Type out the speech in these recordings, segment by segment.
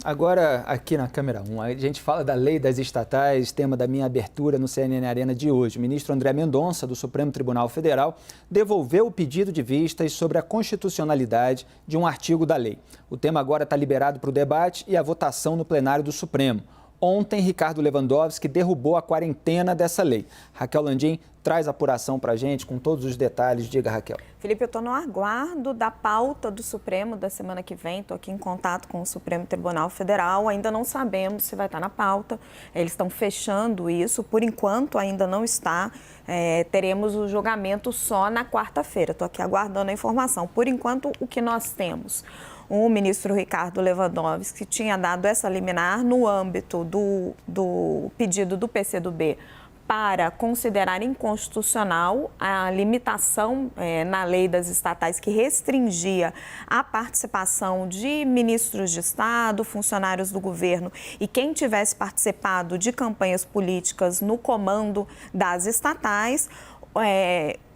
Agora, aqui na câmera 1, a gente fala da lei das estatais, tema da minha abertura no CNN Arena de hoje. O ministro André Mendonça, do Supremo Tribunal Federal, devolveu o pedido de vistas sobre a constitucionalidade de um artigo da lei. O tema agora está liberado para o debate e a votação no plenário do Supremo. Ontem, Ricardo Lewandowski derrubou a quarentena dessa lei. Raquel Landim traz a apuração para a gente com todos os detalhes. Diga, Raquel. Felipe, eu estou no aguardo da pauta do Supremo da semana que vem. Estou aqui em contato com o Supremo Tribunal Federal. Ainda não sabemos se vai estar na pauta. Eles estão fechando isso. Por enquanto, ainda não está. Teremos o julgamento só na quarta-feira. Estou aqui aguardando a informação. Por enquanto, o que nós temos? O ministro Ricardo Lewandowski tinha dado essa liminar no âmbito do pedido do PCdoB para considerar inconstitucional a limitação na lei das estatais que restringia a participação de ministros de Estado, funcionários do governo e quem tivesse participado de campanhas políticas no comando das estatais.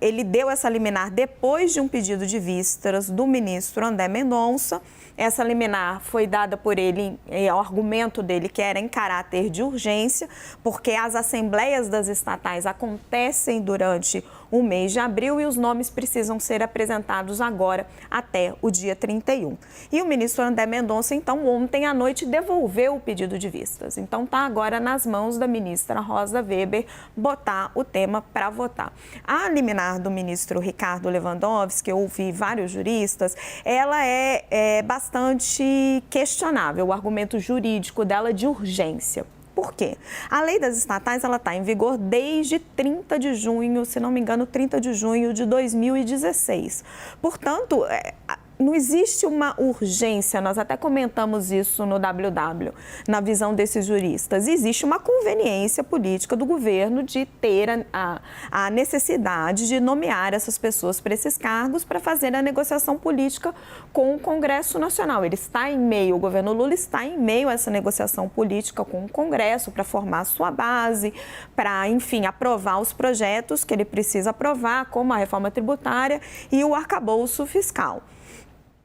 Ele deu essa liminar depois de um pedido de vistas do ministro André Mendonça. Essa liminar foi dada por ele, o argumento dele que era em caráter de urgência, porque as assembleias das estatais acontecem durante o mês de abril e os nomes precisam ser apresentados agora até o dia 31. E o ministro André Mendonça, então, ontem à noite devolveu o pedido de vistas. Então, está agora nas mãos da ministra Rosa Weber botar o tema para votar. A liminar do ministro Ricardo Lewandowski, eu ouvi vários juristas, ela é bastante questionável, o argumento jurídico dela de urgência. Por quê? A lei das estatais está em vigor desde 30 de junho, se não me engano, 30 de junho de 2016. Portanto, não existe uma urgência, nós até comentamos isso no WW, na visão desses juristas. Existe uma conveniência política do governo de ter a necessidade de nomear essas pessoas para esses cargos para fazer a negociação política com o Congresso Nacional. Ele está em meio, o governo Lula está em meio a essa negociação política com o Congresso para formar a sua base, para, enfim, aprovar os projetos que ele precisa aprovar, como a reforma tributária e o arcabouço fiscal.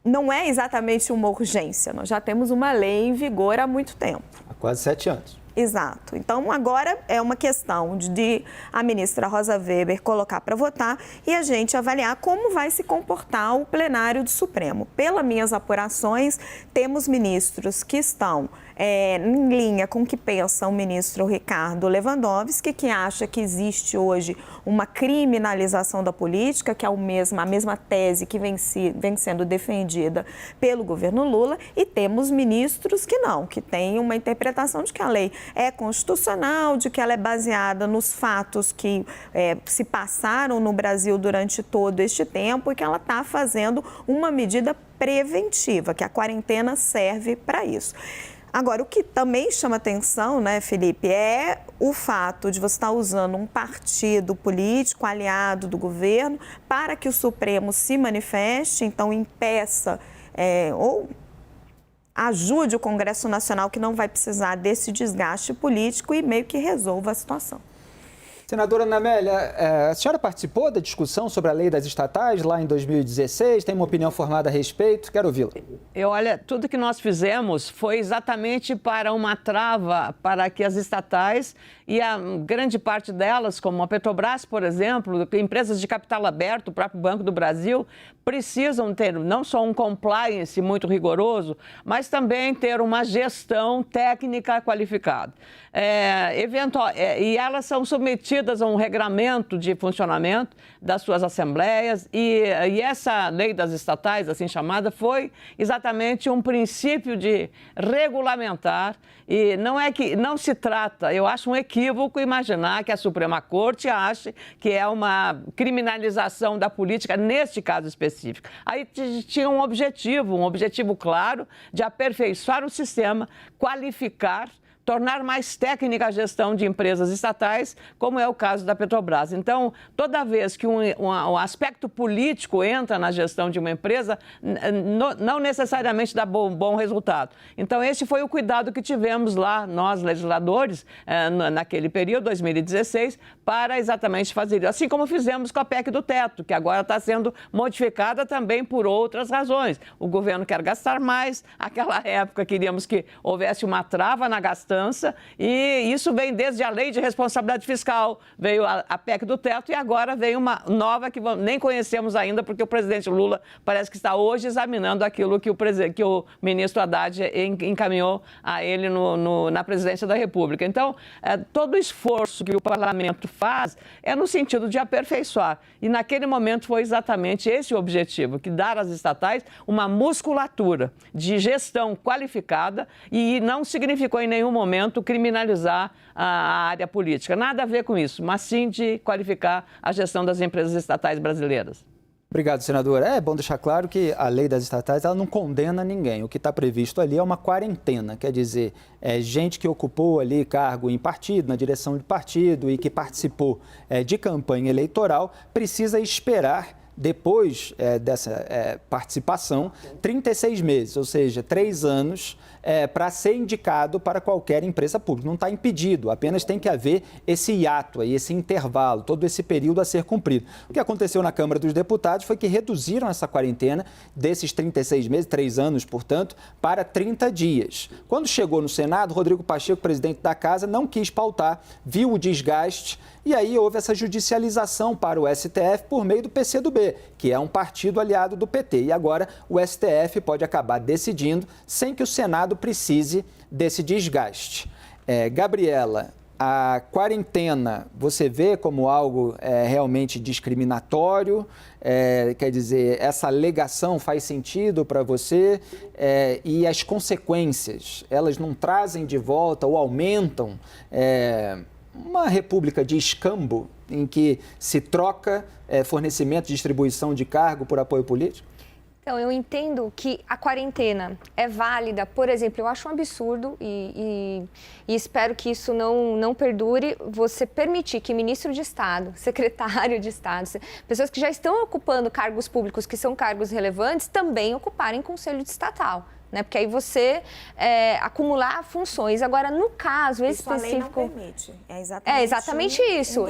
Não é exatamente uma urgência, nós já temos uma lei em vigor há muito tempo. Há quase 7 anos. Exato. Então, agora é uma questão de a ministra Rosa Weber colocar para votar e a gente avaliar como vai se comportar o plenário do Supremo. Pelas minhas apurações, temos ministros que estão em linha com o que pensa o ministro Ricardo Lewandowski, que acha que existe hoje uma criminalização da política, que é a mesma tese que vem sendo defendida pelo governo Lula, e temos ministros que não, que têm uma interpretação de que a lei é constitucional, de que ela é baseada nos fatos que se passaram no Brasil durante todo este tempo e que ela está fazendo uma medida preventiva, que a quarentena serve para isso. Agora, o que também chama atenção, né, Felipe, é o fato de você estar usando um partido político aliado do governo para que o Supremo se manifeste, então impeça ou ajude o Congresso Nacional, que não vai precisar desse desgaste político, e meio que resolva a situação. Senadora Ana Amélia, a senhora participou da discussão sobre a lei das estatais lá em 2016? Tem uma opinião formada a respeito? Quero ouvi-la. Olha, tudo que nós fizemos foi exatamente para uma trava para que as estatais e a grande parte delas, como a Petrobras, por exemplo, empresas de capital aberto, o próprio Banco do Brasil, precisam ter não só um compliance muito rigoroso, mas também ter uma gestão técnica qualificada. E elas são submetidas a um regramento de funcionamento das suas assembleias e essa lei das estatais, assim chamada, foi exatamente um princípio de regulamentar, e não se trata, eu acho um equívoco imaginar que a Suprema Corte ache que é uma criminalização da política neste caso específico. Aí tinha um objetivo claro de aperfeiçoar o sistema, qualificar tornar mais técnica a gestão de empresas estatais, como é o caso da Petrobras. Então, toda vez que um aspecto político entra na gestão de uma empresa, não necessariamente dá bom resultado. Então, esse foi o cuidado que tivemos lá, nós, legisladores, naquele período, 2016, para exatamente fazer isso. Assim como fizemos com a PEC do teto, que agora está sendo modificada também por outras razões. O governo quer gastar mais, naquela época queríamos que houvesse uma trava na gastança, e isso vem desde a Lei de Responsabilidade Fiscal, veio a PEC do teto, e agora veio uma nova que nem conhecemos ainda, porque o presidente Lula parece que está hoje examinando aquilo que o ministro Haddad encaminhou a ele na presidência da República. Então, todo o esforço que o parlamento faz é no sentido de aperfeiçoar. E naquele momento foi exatamente esse o objetivo, que dar às estatais uma musculatura de gestão qualificada, e não significou em nenhum momento criminalizar a área política. Nada a ver com isso, mas sim de qualificar a gestão das empresas estatais brasileiras. Obrigado, senadora. É bom deixar claro que a lei das estatais ela não condena ninguém. O que está previsto ali é uma quarentena, quer dizer, gente que ocupou ali cargo em partido, na direção de partido e que participou de campanha eleitoral, precisa esperar, depois dessa participação, 36 meses, ou seja, 3 anos, para ser indicado para qualquer empresa pública. Não está impedido, apenas tem que haver esse hiato, aí, esse intervalo, todo esse período a ser cumprido. O que aconteceu na Câmara dos Deputados foi que reduziram essa quarentena desses 36 meses, 3 anos, portanto, para 30 dias. Quando chegou no Senado, Rodrigo Pacheco, presidente da Casa, não quis pautar, viu o desgaste, e aí houve essa judicialização para o STF por meio do PCdoB, que é um partido aliado do PT. E agora o STF pode acabar decidindo sem que o Senado precise desse desgaste. Gabriela, a quarentena você vê como algo realmente discriminatório? Quer dizer, essa alegação faz sentido para você? E as consequências, elas não trazem de volta ou aumentam uma república de escambo em que se troca fornecimento e distribuição de cargo por apoio político? Então, eu entendo que a quarentena é válida, por exemplo, eu acho um absurdo e espero que isso não perdure, você permitir que ministro de Estado, secretário de Estado, pessoas que já estão ocupando cargos públicos, que são cargos relevantes, também ocuparem conselho de estatal. Né? Porque aí você acumular funções. Agora, no caso específico... A lei não permite. Exatamente isso.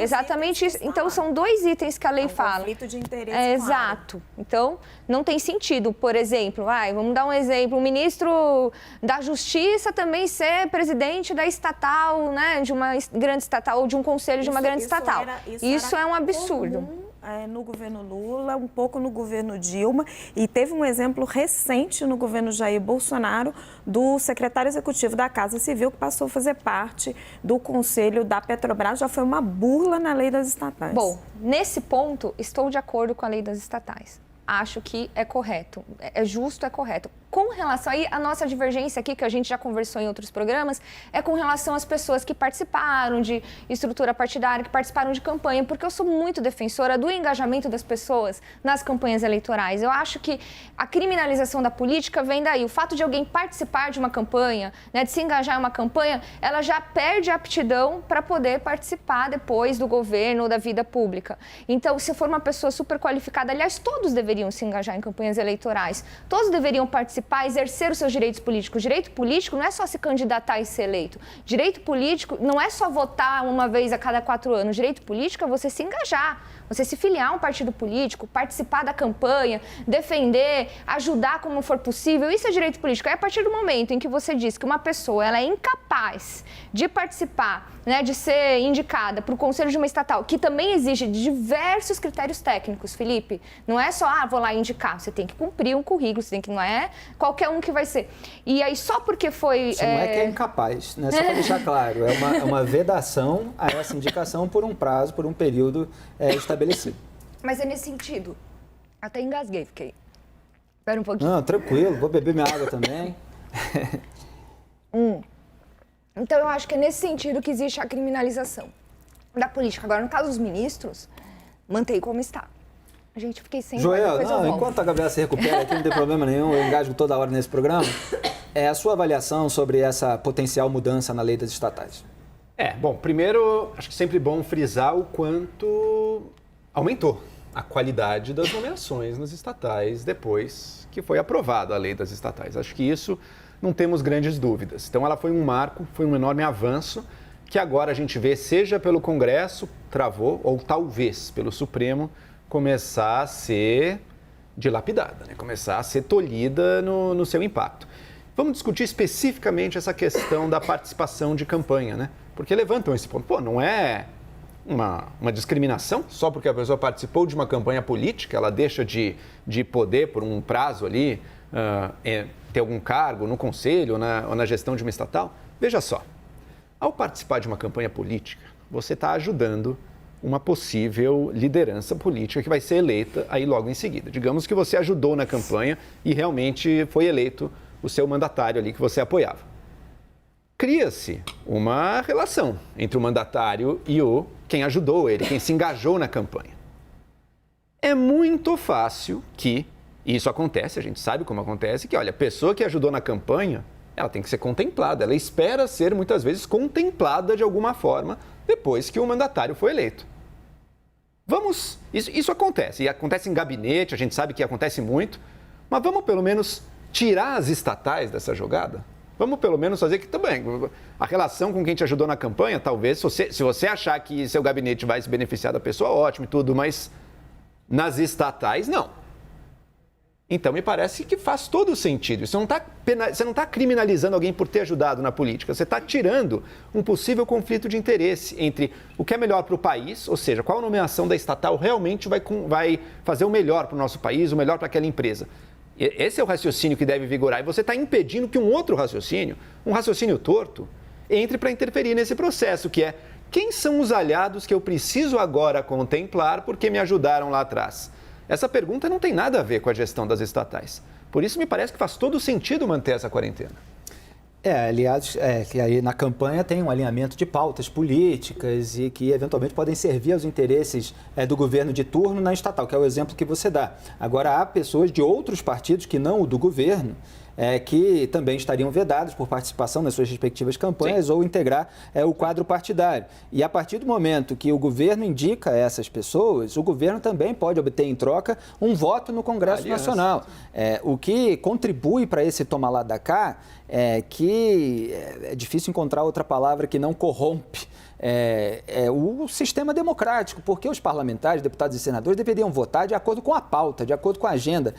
Então, são 2 itens que a lei fala. Conflito de interesse. Exato. Então, não tem sentido. Por exemplo, vamos dar um exemplo, o ministro da Justiça também ser presidente da estatal, né? De uma grande estatal ou de um conselho de uma grande estatal. Isso é um absurdo. No governo Lula, um pouco no governo Dilma, e teve um exemplo recente no governo Jair Bolsonaro do secretário executivo da Casa Civil que passou a fazer parte do conselho da Petrobras. Já foi uma burla na lei das estatais. Bom, nesse ponto, estou de acordo com a lei das estatais. Acho que é correto, é justo, é correto. Com relação aí, a nossa divergência aqui, que a gente já conversou em outros programas, é com relação às pessoas que participaram de estrutura partidária, que participaram de campanha, porque eu sou muito defensora do engajamento das pessoas nas campanhas eleitorais. Eu acho que a criminalização da política vem daí. O fato de alguém participar de uma campanha, né, de se engajar em uma campanha, ela já perde a aptidão para poder participar depois do governo ou da vida pública. Então, se for uma pessoa super qualificada, aliás, todos deveriam se engajar em campanhas eleitorais, todos deveriam participar, exercer os seus direitos políticos. Direito político não é só se candidatar e ser eleito. Direito político não é só votar uma vez a cada 4 anos. Direito político é você se engajar, você se filiar a um partido político, participar da campanha, defender, ajudar como for possível. Isso é direito político. Aí, a partir do momento em que você diz que uma pessoa ela é incapaz de participar, né, de ser indicada para o conselho de uma estatal, que também exige diversos critérios técnicos, Felipe, não é só, vou lá indicar, você tem que cumprir um currículo, você tem que, não é qualquer um que vai ser. E aí, só porque foi... Isso não é que é incapaz, né? Só para deixar claro, é uma vedação a essa indicação por um prazo, por um período estabelecido. Mas é nesse sentido. Até engasguei, fiquei. Espera um pouquinho. Não, tranquilo, vou beber minha água também. Então, eu acho que é nesse sentido que existe a criminalização da política. Agora, no caso dos ministros, mantém como está. Gente, fiquei sem... Joel, enquanto a Gabriela se recupera aqui, não tem problema nenhum, eu engajo toda hora nesse programa. É a sua avaliação sobre essa potencial mudança na lei das estatais? Bom, primeiro, acho que sempre bom frisar o quanto aumentou a qualidade das nomeações nas estatais depois que foi aprovada a lei das estatais. Acho que isso não temos grandes dúvidas. Então, ela foi um marco, foi um enorme avanço que agora a gente vê, seja pelo Congresso, travou, ou talvez pelo Supremo, começar a ser dilapidada, né? Começar a ser tolhida no seu impacto. Vamos discutir especificamente essa questão da participação de campanha, né? Porque levantam esse ponto. Pô, não é uma discriminação só porque a pessoa participou de uma campanha política, ela deixa de poder, por um prazo ali, ter algum cargo no conselho ou na gestão de uma estatal? Veja só, ao participar de uma campanha política, você está ajudando uma possível liderança política que vai ser eleita aí logo em seguida. Digamos que você ajudou na campanha e realmente foi eleito o seu mandatário ali que você apoiava. Cria-se uma relação entre o mandatário e quem ajudou ele, quem se engajou na campanha. É muito fácil que, e isso acontece, a gente sabe como acontece, que olha, a pessoa que ajudou na campanha, ela tem que ser contemplada, ela espera ser muitas vezes contemplada de alguma forma depois que o mandatário foi eleito. Isso acontece, e acontece em gabinete, a gente sabe que acontece muito, mas vamos pelo menos tirar as estatais dessa jogada? Vamos pelo menos fazer que também a relação com quem te ajudou na campanha, talvez, se você achar que seu gabinete vai se beneficiar da pessoa, ótimo e tudo, mas nas estatais, não. Então, me parece que faz todo sentido. Você não está criminalizando alguém por ter ajudado na política. Você está tirando um possível conflito de interesse entre o que é melhor para o país, ou seja, qual nomeação da estatal realmente vai fazer o melhor para o nosso país, o melhor para aquela empresa. Esse é o raciocínio que deve vigorar. E você está impedindo que um outro raciocínio, um raciocínio torto, entre para interferir nesse processo, que é quem são os aliados que eu preciso agora contemplar porque me ajudaram lá atrás? Essa pergunta não tem nada a ver com a gestão das estatais. Por isso, me parece que faz todo sentido manter essa quarentena. Aliás, que aí na campanha tem um alinhamento de pautas políticas e que eventualmente podem servir aos interesses do governo de turno na estatal, que é o exemplo que você dá. Agora, há pessoas de outros partidos que não o do governo, que também estariam vedados por participação nas suas respectivas campanhas. Sim. Ou integrar o quadro partidário. E a partir do momento que o governo indica essas pessoas, o governo também pode obter em troca um voto no Congresso Nacional. O que contribui para esse toma lá da cá que é difícil encontrar outra palavra que não corrompe o sistema democrático, porque os parlamentares, deputados e senadores deveriam votar de acordo com a pauta, de acordo com a agenda,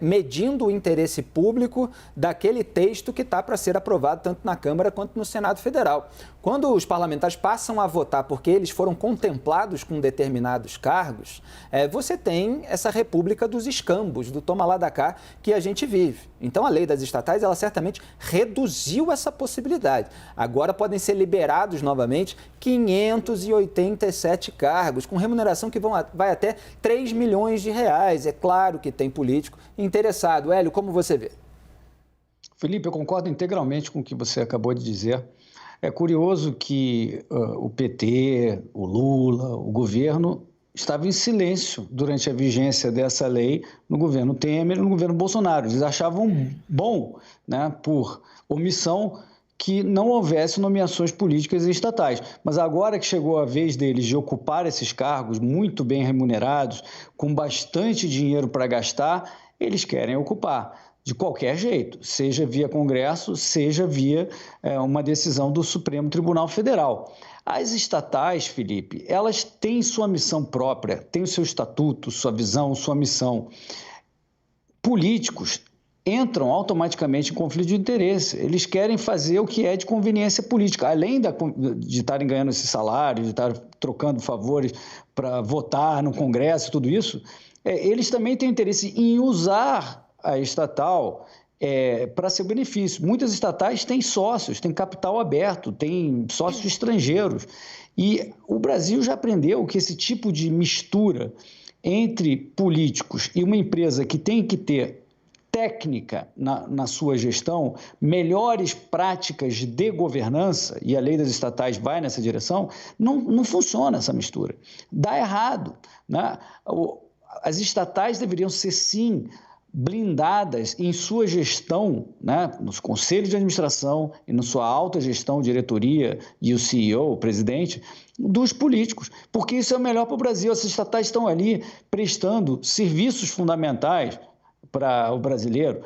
medindo o interesse público daquele texto que está para ser aprovado tanto na Câmara quanto no Senado Federal. Quando os parlamentares passam a votar porque eles foram contemplados com determinados cargos, você tem essa república dos escambos, do toma lá da cá que a gente vive. Então, a lei das estatais, ela certamente reduziu essa possibilidade. Agora podem ser liberados novamente 587 cargos, com remuneração que vai até 3 milhões de reais. É claro que tem político interessado. Hélio, como você vê? Felipe, eu concordo integralmente com o que você acabou de dizer. É curioso que o PT, o Lula, o governo estava em silêncio durante a vigência dessa lei no governo Temer e no governo Bolsonaro. Eles achavam bom, né, por omissão, que não houvesse nomeações políticas e estatais. Mas agora que chegou a vez deles de ocupar esses cargos muito bem remunerados, com bastante dinheiro para gastar, eles querem ocupar de qualquer jeito, seja via Congresso, seja via uma decisão do Supremo Tribunal Federal. As estatais, Felipe, elas têm sua missão própria, têm o seu estatuto, sua visão, sua missão. Políticos entram automaticamente em conflito de interesse. Eles querem fazer o que é de conveniência política. Além de estarem ganhando esse salário, de estarem trocando favores para votar no Congresso, tudo isso, eles também têm interesse em usar a estatal para seu benefício. Muitas estatais têm sócios, têm capital aberto, têm sócios estrangeiros. E o Brasil já aprendeu que esse tipo de mistura entre políticos e uma empresa que tem que ter técnica na sua gestão, melhores práticas de governança, e a lei das estatais vai nessa direção, não funciona essa mistura. Dá errado, né? As estatais deveriam ser, sim, blindadas em sua gestão, né, nos conselhos de administração e na sua alta gestão, diretoria e o CEO, o presidente, dos políticos, porque isso é o melhor para o Brasil. Essas estatais estão ali prestando serviços fundamentais para o brasileiro,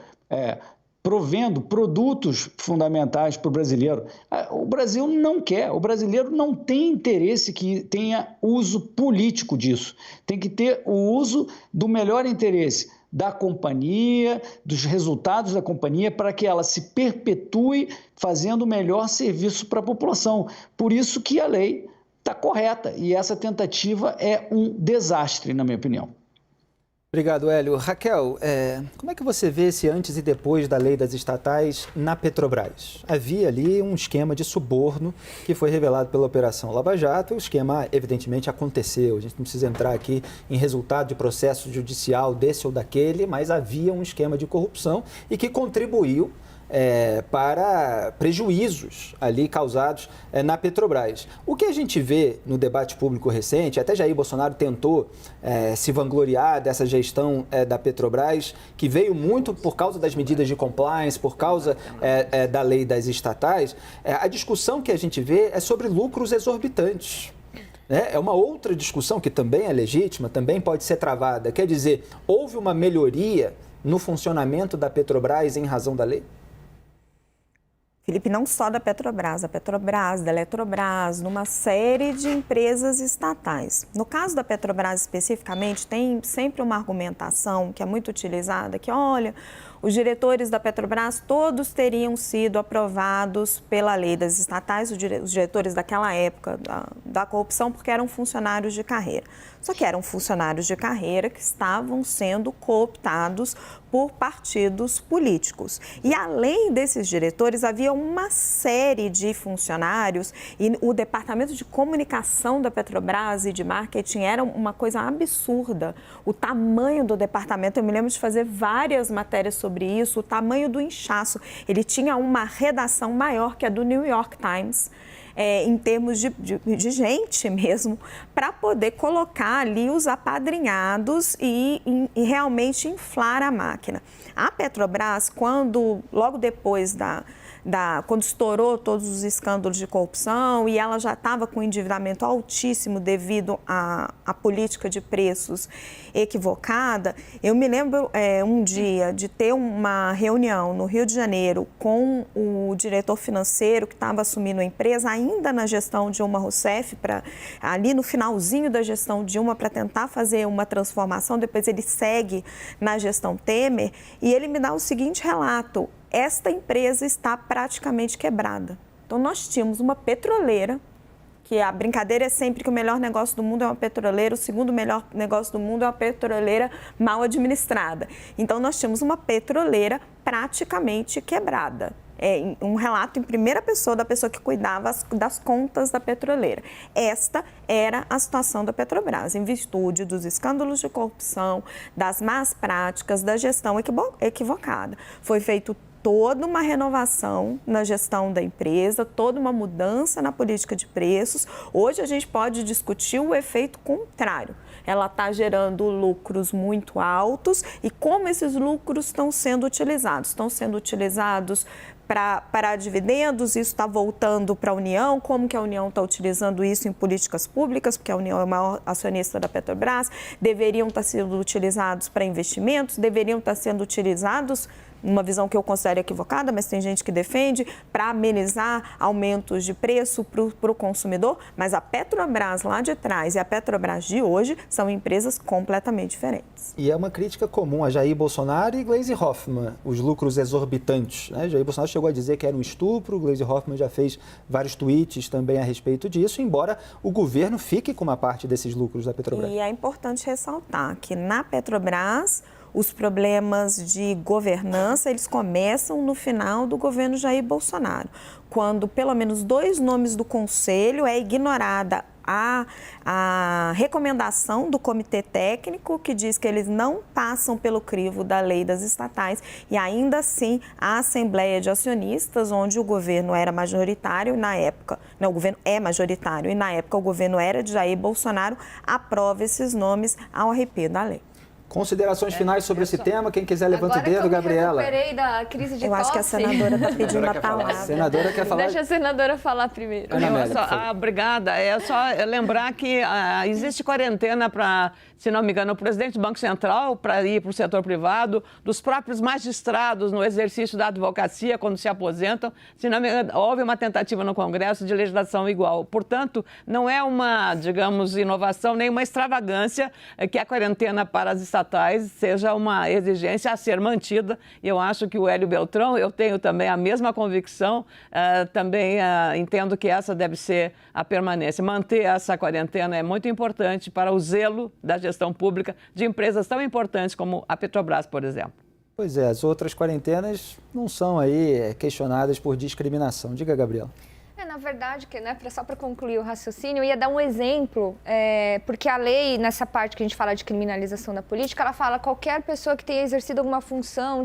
provendo produtos fundamentais para o brasileiro. O Brasil não quer, o brasileiro não tem interesse que tenha uso político disso. Tem que ter o uso do melhor interesse da companhia, dos resultados da companhia, para que ela se perpetue fazendo o melhor serviço para a população. Por isso que a lei está correta e essa tentativa é um desastre, na minha opinião. Obrigado, Hélio. Raquel, como é que você vê esse antes e depois da lei das estatais na Petrobras? Havia ali um esquema de suborno que foi revelado pela Operação Lava Jato. O esquema, evidentemente, aconteceu. A gente não precisa entrar aqui em resultado de processo judicial desse ou daquele, mas havia um esquema de corrupção e que contribuiu para prejuízos ali causados na Petrobras. O que a gente vê no debate público recente, até Jair Bolsonaro tentou se vangloriar dessa gestão da Petrobras, que veio muito por causa das medidas de compliance, por causa da lei das estatais, a discussão que a gente vê é sobre lucros exorbitantes. É uma outra discussão que também é legítima, também pode ser travada. Quer dizer, houve uma melhoria no funcionamento da Petrobras em razão da lei? Felipe, não só da Petrobras, da Eletrobras, numa série de empresas estatais. No caso da Petrobras especificamente, tem sempre uma argumentação que é muito utilizada, que olha, os diretores da Petrobras todos teriam sido aprovados pela lei das estatais, os diretores daquela época da corrupção, porque eram funcionários de carreira. Só que eram funcionários de carreira que estavam sendo cooptados por partidos políticos. E além desses diretores, havia uma série de funcionários e o departamento de comunicação da Petrobras e de marketing era uma coisa absurda. O tamanho do departamento, eu me lembro de fazer várias matérias sobre isso, o tamanho do inchaço. Ele tinha uma redação maior que a do New York Times. Em termos de gente mesmo, para poder colocar ali os apadrinhados e realmente inflar a máquina. A Petrobras, logo depois quando estourou todos os escândalos de corrupção e ela já estava com endividamento altíssimo devido à política de preços equivocada, eu me lembro um dia de ter uma reunião no Rio de Janeiro com o diretor financeiro que estava assumindo a empresa, ainda na gestão Dilma Rousseff, ali no finalzinho da gestão Dilma, para tentar fazer uma transformação, depois ele segue na gestão Temer, e ele me dá o seguinte relato: esta empresa está praticamente quebrada. Então, nós tínhamos uma petroleira, que a brincadeira é sempre que o melhor negócio do mundo é uma petroleira, o segundo melhor negócio do mundo é uma petroleira mal administrada. Então, nós tínhamos uma petroleira praticamente quebrada. Um relato em primeira pessoa da pessoa que cuidava das contas da petroleira. Esta era a situação da Petrobras, em virtude dos escândalos de corrupção, das más práticas, da gestão equivocada. Foi feito toda uma renovação na gestão da empresa, toda uma mudança na política de preços. Hoje a gente pode discutir o efeito contrário. Ela está gerando lucros muito altos e como esses lucros estão sendo utilizados? Estão sendo utilizados para dividendos, isso está voltando para a União, como que a União está utilizando isso em políticas públicas, porque a União é o maior acionista da Petrobras, deveriam estar sendo utilizados para investimentos, deveriam estar sendo utilizados, uma visão que eu considero equivocada, mas tem gente que defende, para amenizar aumentos de preço para o consumidor, mas a Petrobras lá de trás e a Petrobras de hoje são empresas completamente diferentes. E é uma crítica comum a Jair Bolsonaro e Gleisi Hoffmann, os lucros exorbitantes, né? Jair Bolsonaro chegou a dizer que era um estupro, Gleisi Hoffmann já fez vários tweets também a respeito disso, embora o governo fique com uma parte desses lucros da Petrobras. E é importante ressaltar que na Petrobras os problemas de governança, eles começam no final do governo Jair Bolsonaro, quando pelo menos 2 nomes do Conselho é ignorada a recomendação do Comitê Técnico, que diz que eles não passam pelo crivo da lei das estatais, e ainda assim a Assembleia de Acionistas, onde o governo era majoritário, e na época, não, o governo é majoritário, e na época o governo era de Jair Bolsonaro, aprova esses nomes ao arrepio da lei. Considerações finais sobre esse tema, quem quiser levanta o dedo, Gabriela. Eu recuperei da crise de Eu acho que a senadora está pedindo a palavra. A senadora quer falar. Deixa a senadora falar primeiro. Ana Amélia, Obrigada. É só lembrar que existe quarentena para, se não me engano, o presidente do Banco Central para ir para o setor privado, dos próprios magistrados no exercício da advocacia quando se aposentam. Se não me engano, houve uma tentativa no Congresso de legislação igual. Portanto, não é uma, digamos, inovação, nem uma extravagância que a quarentena para as estatais seja uma exigência a ser mantida. E eu acho que o Hélio Beltrão, eu tenho também a mesma convicção, também entendo que essa deve ser a permanência. Manter essa quarentena é muito importante para o zelo da gestão pública de empresas tão importantes como a Petrobras, por exemplo. Pois é, as outras quarentenas não são aí questionadas por discriminação. Diga, Gabriela. Na verdade, só para concluir o raciocínio, eu ia dar um exemplo, porque a lei, nessa parte que a gente fala de criminalização da política, ela fala qualquer pessoa que tenha exercido alguma função,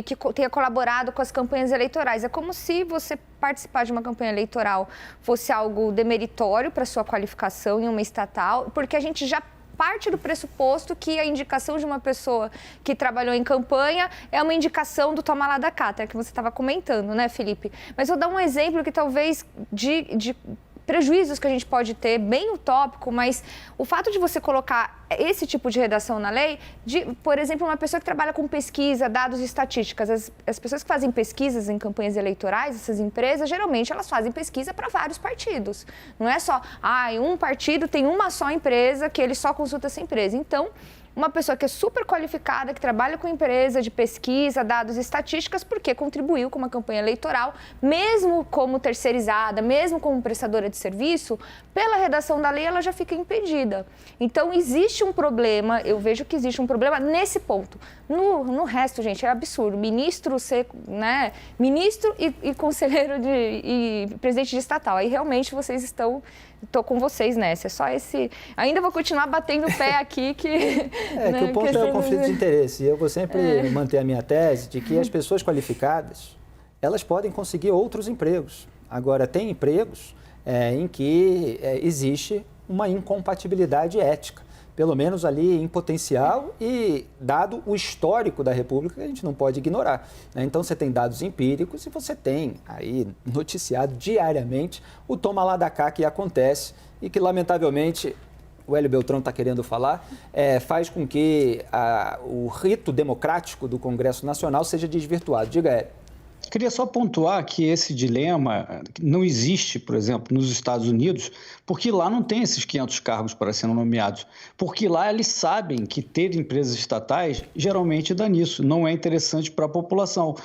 que tenha colaborado com as campanhas eleitorais. É como se você participar de uma campanha eleitoral fosse algo demeritório para sua qualificação em uma estatal, porque a gente já parte do pressuposto que a indicação de uma pessoa que trabalhou em campanha é uma indicação do toma lá da cá, até que você estava comentando, né, Felipe? Mas vou dar um exemplo que talvez de prejuízos que a gente pode ter, bem utópico, mas o fato de você colocar esse tipo de redação na lei, por exemplo, uma pessoa que trabalha com pesquisa, dados e estatísticas, as pessoas que fazem pesquisas em campanhas eleitorais, essas empresas, geralmente elas fazem pesquisa para vários partidos. Não é só, um partido tem uma só empresa que ele só consulta essa empresa. Então, uma pessoa que é super qualificada, que trabalha com empresa de pesquisa, dados e estatísticas, porque contribuiu com uma campanha eleitoral, mesmo como terceirizada, mesmo como prestadora de serviço, pela redação da lei ela já fica impedida. Então, existe um problema, eu vejo que existe um problema nesse ponto. No resto, gente, é absurdo. Ministro e conselheiro e presidente de estatal. Aí, realmente, vocês estou com vocês nessa. É só esse... Ainda vou continuar batendo o pé aqui que... que o ponto é o conflito de interesse. Eu vou sempre manter a minha tese de que as pessoas qualificadas, elas podem conseguir outros empregos. Agora, tem empregos em que existe uma incompatibilidade ética, pelo menos ali em potencial e dado o histórico da República, que a gente não pode ignorar, né? Então, você tem dados empíricos e você tem aí noticiado diariamente o toma lá da cá que acontece e que, lamentavelmente, o Hélio Beltrão está querendo falar, faz com que o rito democrático do Congresso Nacional seja desvirtuado. Diga, Hélio. Queria só pontuar que esse dilema não existe, por exemplo, nos Estados Unidos, porque lá não tem esses 500 cargos para serem nomeados, porque lá eles sabem que ter empresas estatais geralmente dá nisso, não é interessante para a população.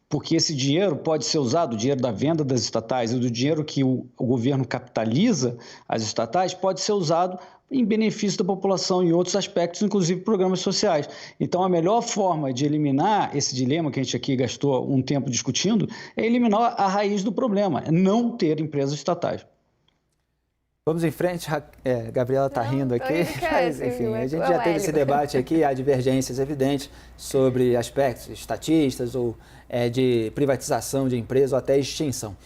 Porque esse dinheiro pode ser usado, o dinheiro da venda das estatais e do dinheiro que o governo capitaliza as estatais, pode ser usado em benefício da população em outros aspectos, inclusive programas sociais. Então, a melhor forma de eliminar esse dilema que a gente aqui gastou um tempo discutindo é eliminar a raiz do problema, não ter empresas estatais. Vamos em frente, Gabriela está rindo aqui, mas enfim, a gente já teve esse debate aqui, há divergências evidentes sobre aspectos estatistas ou de privatização de empresas ou até extinção.